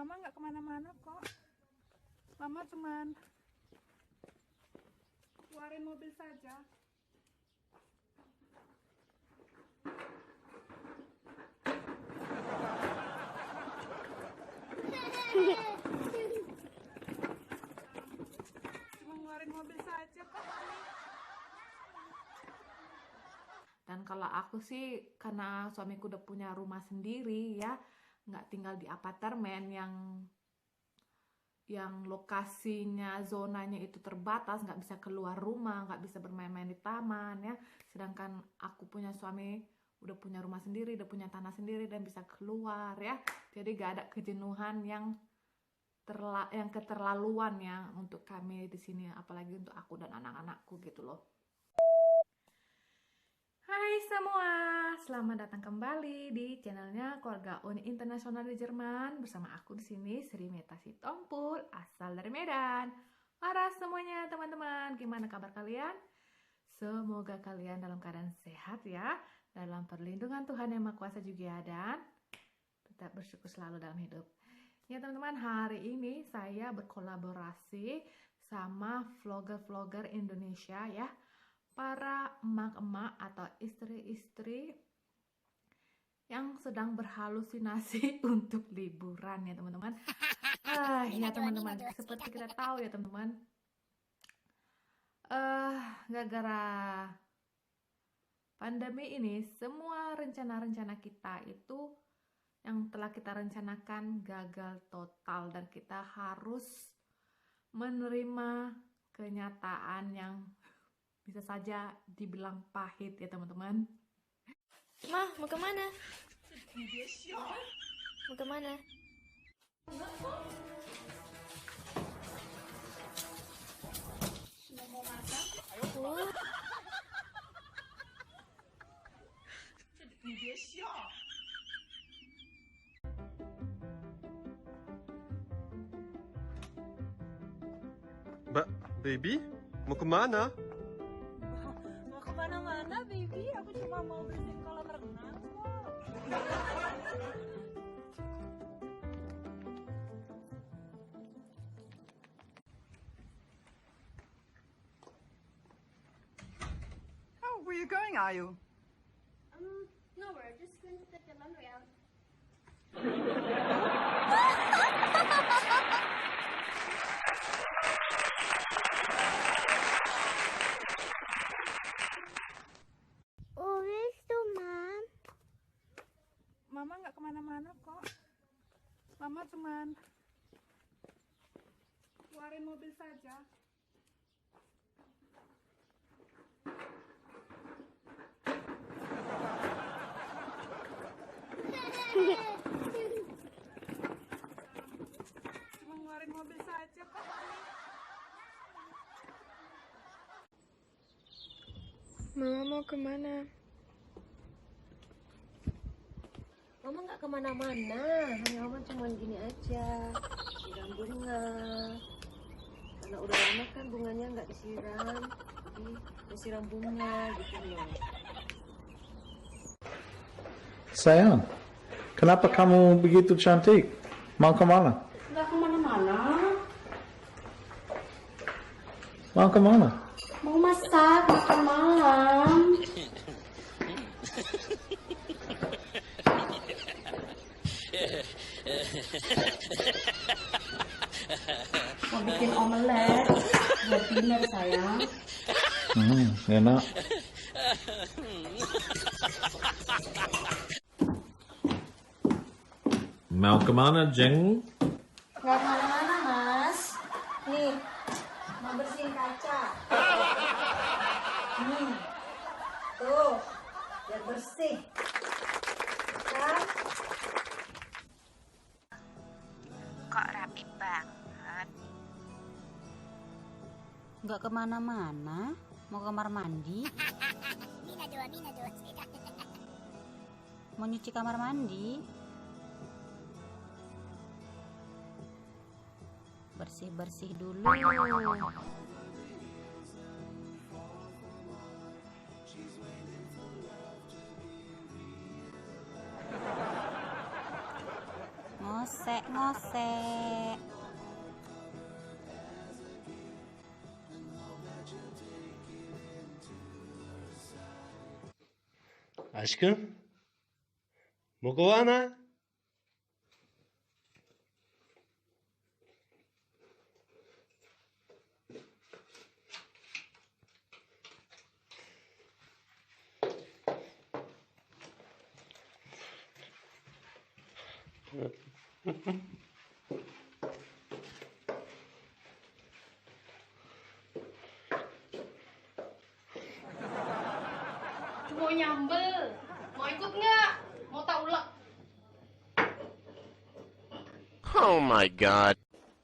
Mama nggak kemana-mana kok. Mama cuman keluarin mobil saja. Cuma ngeluarin mobil saja kok. Dan kalau aku sih, karena suamiku udah punya rumah sendiri ya, nggak tinggal di apartemen yang lokasinya, zonanya itu terbatas, nggak bisa keluar rumah, nggak bisa bermain-main di taman ya. Sedangkan aku punya suami udah punya rumah sendiri, udah punya tanah sendiri dan bisa keluar ya. Jadi nggak ada kejenuhan yang keterlaluan ya untuk kami di sini, apalagi untuk aku dan anak-anakku gitu loh. Hai semua, selamat datang kembali di channelnya Keluarga Uni Internasional di Jerman bersama aku di sini Sri Meta Sitompul, asal dari Medan. Halo semuanya teman-teman, gimana kabar kalian? Semoga kalian dalam keadaan sehat ya, dalam perlindungan Tuhan Yang Maha Kuasa juga dan tetap bersyukur selalu dalam hidup. Ya teman-teman, hari ini saya berkolaborasi sama vlogger-vlogger Indonesia ya, para emak-emak atau istri-istri yang sedang berhalusinasi untuk liburan ya teman-teman. Ya teman-teman, seperti kita tahu ya teman-teman, gara-gara pandemi ini semua rencana-rencana kita itu yang telah kita rencanakan gagal total dan kita harus menerima kenyataan yang bisa saja dibilang pahit ya teman-teman. Mah, mau kemana? Mau kemana? Mau makan? Oh. Mbak, baby, mau kemana? Mau kemana-mana, baby. Aku cuma mau bersihin kolam renang kok. Oh, where you going, are you? Nowhere, just going to take the laundry out. Oh, where's the mom? Mama nggak kemana-mana kok. Mama cuman keluarin mobil saja. Cuma ngeluarin mobil saja kok. Mama mau kemana? Mama nggak kemana-mana. Hanya Mama cuma gini aja. Siram bunga. Karena udah lama kan bunganya nggak disiram. Jadi disiram bunga gitu loh. Sayang, kenapa kamu begitu cantik? Mau kemana? Nggak kemana-mana. Mau kemana? Mau masak makan malam. Mau bikin omelet buat dinner sayang. Enak. Mau kemana, Jeng? Nggak kemana-mana, Mas. Nih, mau bersihin kaca. Tuh, biar bersih. Kan? Kok rapi banget? Nggak kemana-mana, mau kamar mandi, mau nyuci kamar mandi, bersih-bersih dulu. Mau ngosek-ngosek. Aşkım, Mogowana? Mau nyambel. Mau ikut nggak? Mau tak ulek? Oh my god.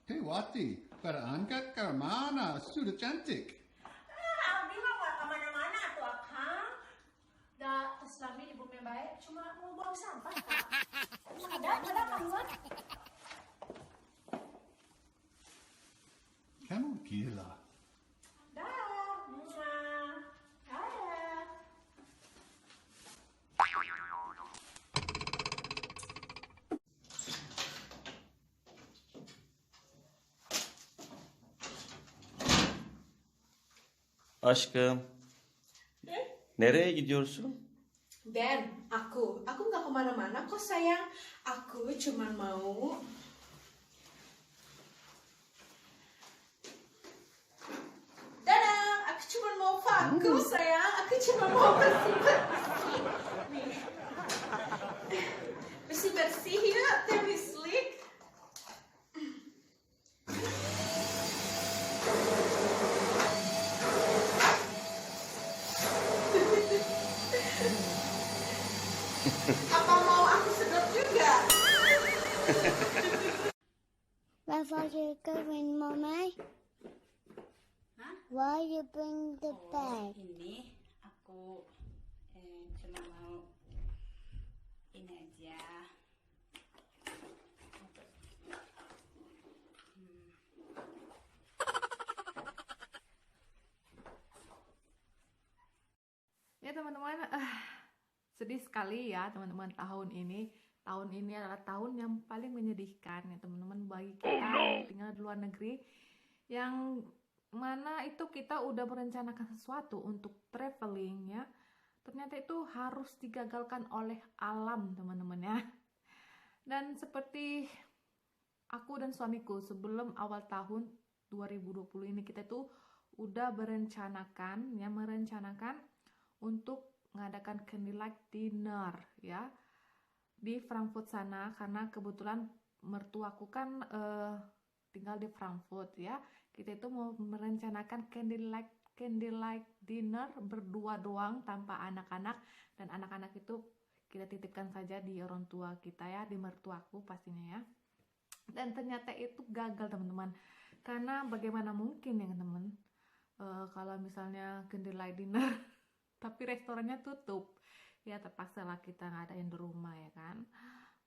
Hei Wati, berangkat ke mana? Sudah cantik. Dah, selami ibu baik, cuma mau buang sampah. Ada kamuan. Kamu gila. Dah, Mama. Dah. Aşkım. Nereye gidiyorsun? Ben, aku nggak kemana-mana kok sayang. Aku cuma mau dadah. Aku cuma mau vakum sayang. Aku cuma mau bersih-bersih. Nih. Bersih-bersih ya, tapi slick. Apa mau aku sedot juga? Why are you going, Mommy? Hah? Why you bring the bag? Ini aku cuma mau ini aja. Ya teman-teman, sedih sekali ya teman-teman tahun ini. Tahun ini adalah tahun yang paling menyedihkan ya teman-teman bagi kita yang tinggal di luar negeri. Yang mana itu kita udah merencanakan sesuatu untuk traveling ya. Ternyata itu harus digagalkan oleh alam teman-teman ya. Dan seperti aku dan suamiku sebelum awal tahun 2020 ini kita tuh udah merencanakan untuk mengadakan candlelight dinner ya di Frankfurt sana, karena kebetulan mertuaku kan tinggal di Frankfurt ya. Kita itu mau merencanakan candlelight dinner berdua doang tanpa anak-anak, dan anak-anak itu kita titipkan saja di orang tua kita ya, di mertuaku pastinya ya. Dan ternyata itu gagal teman-teman, karena bagaimana mungkin ya teman, kalau misalnya candlelight dinner tapi restorannya tutup ya, terpaksa lah kita ngadain di rumah ya kan.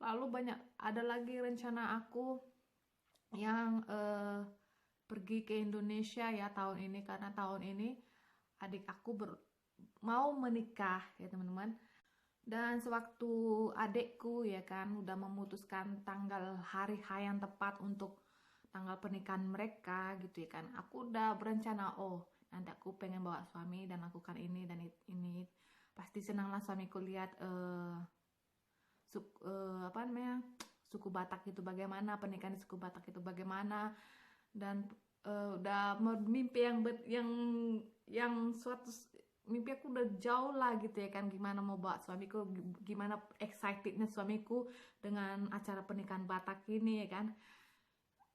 Lalu ada lagi rencana aku yang pergi ke Indonesia ya tahun ini, karena tahun ini adik aku mau menikah ya teman-teman. Dan sewaktu adikku ya kan udah memutuskan tanggal hari yang tepat untuk tanggal pernikahan mereka gitu ya kan, aku udah berencana, oh nanti aku pengen bawa suami dan lakukan ini dan ini. Pasti senanglah suamiku lihat suku Batak itu bagaimana, pernikahan di suku Batak itu bagaimana. Dan udah mimpi yang suatu mimpi aku udah jauh lah gitu ya kan, gimana mau bawa suamiku, gimana excitednya suamiku dengan acara pernikahan Batak ini ya kan.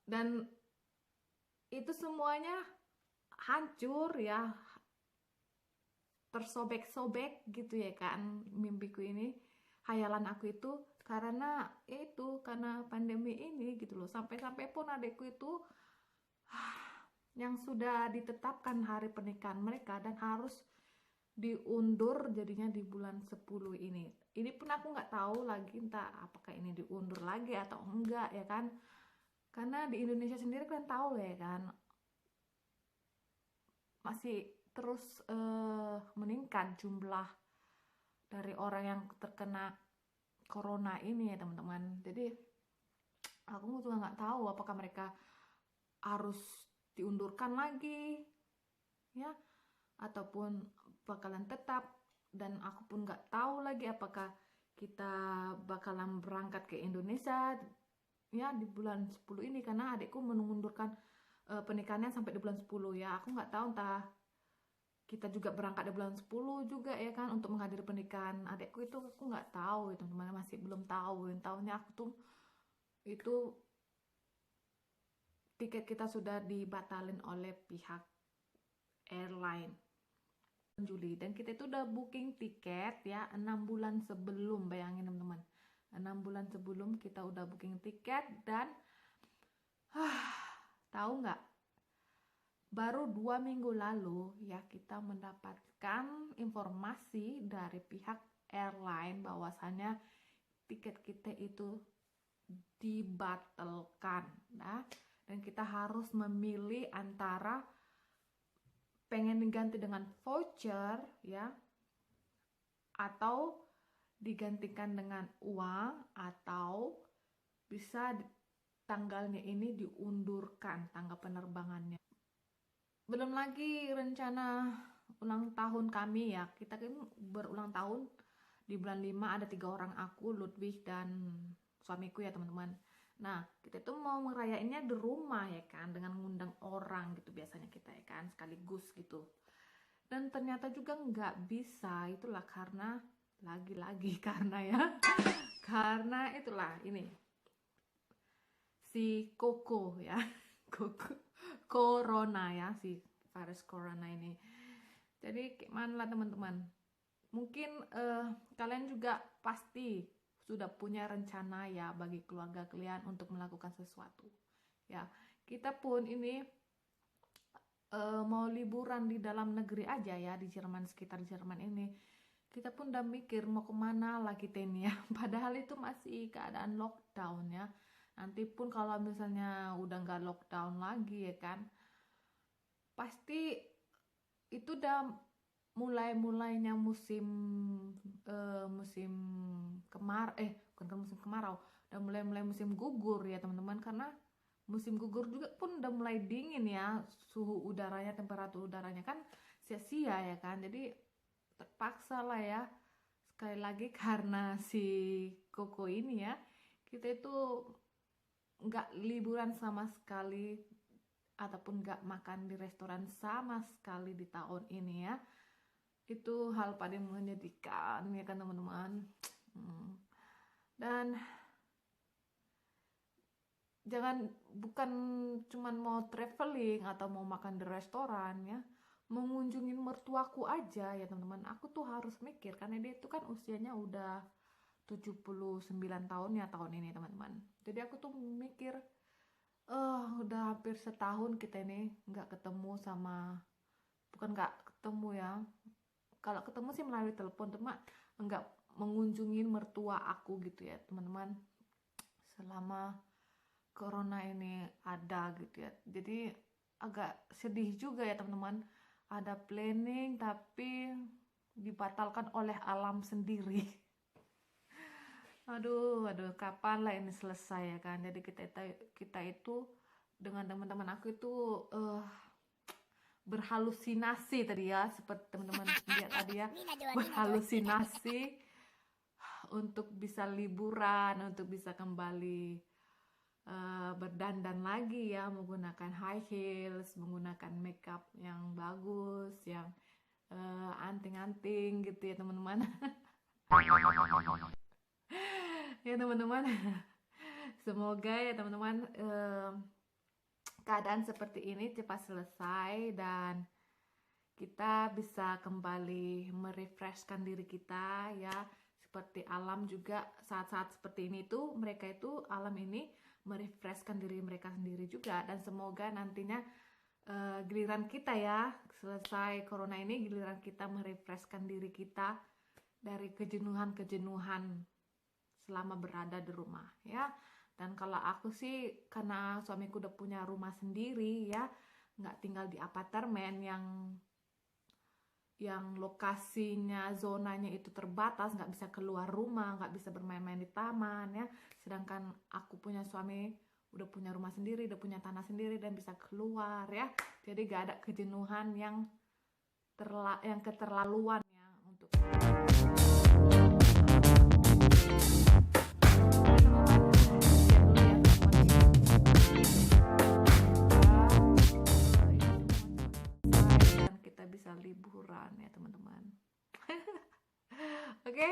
Dan itu semuanya hancur ya, tersobek-sobek gitu ya kan mimpiku ini, hayalan aku itu, karena pandemi ini gitu loh. Sampai-sampai pun adekku itu yang sudah ditetapkan hari pernikahan mereka dan harus diundur jadinya di bulan 10 ini. Ini pun aku nggak tahu lagi entah apakah ini diundur lagi atau enggak ya kan, karena di Indonesia sendiri kan tahu ya kan masih terus meningkat jumlah dari orang yang terkena corona ini ya teman-teman. Jadi Aku juga nggak tahu apakah mereka harus diundurkan lagi ya ataupun bakalan tetap, dan aku pun nggak tahu lagi apakah kita bakalan berangkat ke Indonesia ya di bulan 10 ini, karena adikku mengundurkan pernikahannya sampai di bulan 10 ya. Aku nggak tahu, entah kita juga berangkat di bulan 10 juga ya kan untuk menghadiri pernikahan adikku. Itu aku nggak tahu ya teman-teman, masih belum tahu. Yang tahunya aku tuh itu tiket kita sudah dibatalin oleh pihak airline Juli, dan kita itu udah booking tiket ya 6 bulan sebelum. Bayangin teman-teman, 6 bulan sebelum kita udah booking tiket. Dan tahu nggak, baru 2 minggu lalu ya kita mendapatkan informasi dari pihak airline bahwasannya tiket kita itu dibatalkan. Nah, dan kita harus memilih antara pengen diganti dengan voucher ya, atau digantikan dengan uang, atau bisa tanggalnya ini diundurkan, tanggal penerbangannya. Belum lagi rencana ulang tahun kami ya, kita kan berulang tahun di bulan 5, ada 3 orang, aku, Ludwig, dan suamiku ya teman-teman. Nah, kita tuh mau ngerayainnya di rumah ya kan, dengan ngundang orang gitu biasanya kita ya kan, sekaligus gitu. Dan ternyata juga nggak bisa, itulah karena lagi-lagi karena ya karena itulah ini si Koko ya corona ya, si virus corona ini. Jadi gimana lah teman-teman, mungkin kalian juga pasti sudah punya rencana ya bagi keluarga kalian untuk melakukan sesuatu ya. Kita pun ini mau liburan di dalam negeri aja ya, di Jerman, sekitar Jerman ini. Kita pun udah mikir mau kemana lah kita ini ya, padahal itu masih keadaan lockdown ya. Nanti pun kalau misalnya udah nggak lockdown lagi ya kan, pasti itu udah mulainya musim bukan musim kemarau, udah mulai musim gugur ya teman-teman. Karena musim gugur juga pun udah mulai dingin ya, suhu udaranya, temperatur udaranya kan sia-sia ya kan. Jadi terpaksa lah ya, sekali lagi karena si Koko ini ya, kita itu nggak liburan sama sekali ataupun nggak makan di restoran sama sekali di tahun ini ya. Itu hal paling menyedihkan ya kan teman-teman. Dan bukan cuman mau traveling atau mau makan di restoran ya, mengunjungi mertuaku aja ya teman-teman, aku tuh harus mikir karena dia itu kan usianya udah 79 tahun ya tahun ini teman-teman. Jadi aku tuh mikir udah hampir setahun kita ini nggak ketemu sama, bukan nggak ketemu ya, kalau ketemu sih melalui telepon, cuma nggak mengunjungi mertua aku gitu ya teman-teman, selama corona ini ada gitu ya. Jadi agak sedih juga ya teman-teman, ada planning tapi dibatalkan oleh alam sendiri. Aduh, kapan lah ini selesai ya kan. Jadi kita itu dengan teman-teman aku itu berhalusinasi tadi ya, seperti teman-teman lihat tadi ya, berhalusinasi untuk bisa liburan, untuk bisa kembali berdandan lagi ya, menggunakan high heels, menggunakan makeup yang bagus, yang anting-anting gitu ya teman-teman. Ya teman-teman, semoga ya teman-teman keadaan seperti ini cepat selesai dan kita bisa kembali merefreshkan diri kita ya. Seperti alam juga saat-saat seperti ini tuh, mereka itu alam ini merefreshkan diri mereka sendiri juga. Dan semoga nantinya giliran kita ya, selesai corona ini, giliran kita merefreshkan diri kita dari kejenuhan selama berada di rumah ya. Dan kalau aku sih, karena suamiku udah punya rumah sendiri ya, nggak tinggal di apartemen yang yang lokasinya, zonanya itu terbatas, nggak bisa keluar rumah, nggak bisa bermain-main di taman ya. Sedangkan aku punya suami udah punya rumah sendiri, udah punya tanah sendiri dan bisa keluar ya. Jadi gak ada kejenuhan yang keterlaluan ya untuk dan kita bisa liburan ya teman-teman. Oke,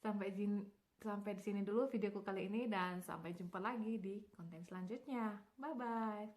sampai di sini dulu videoku kali ini dan sampai jumpa lagi di konten selanjutnya. Bye bye.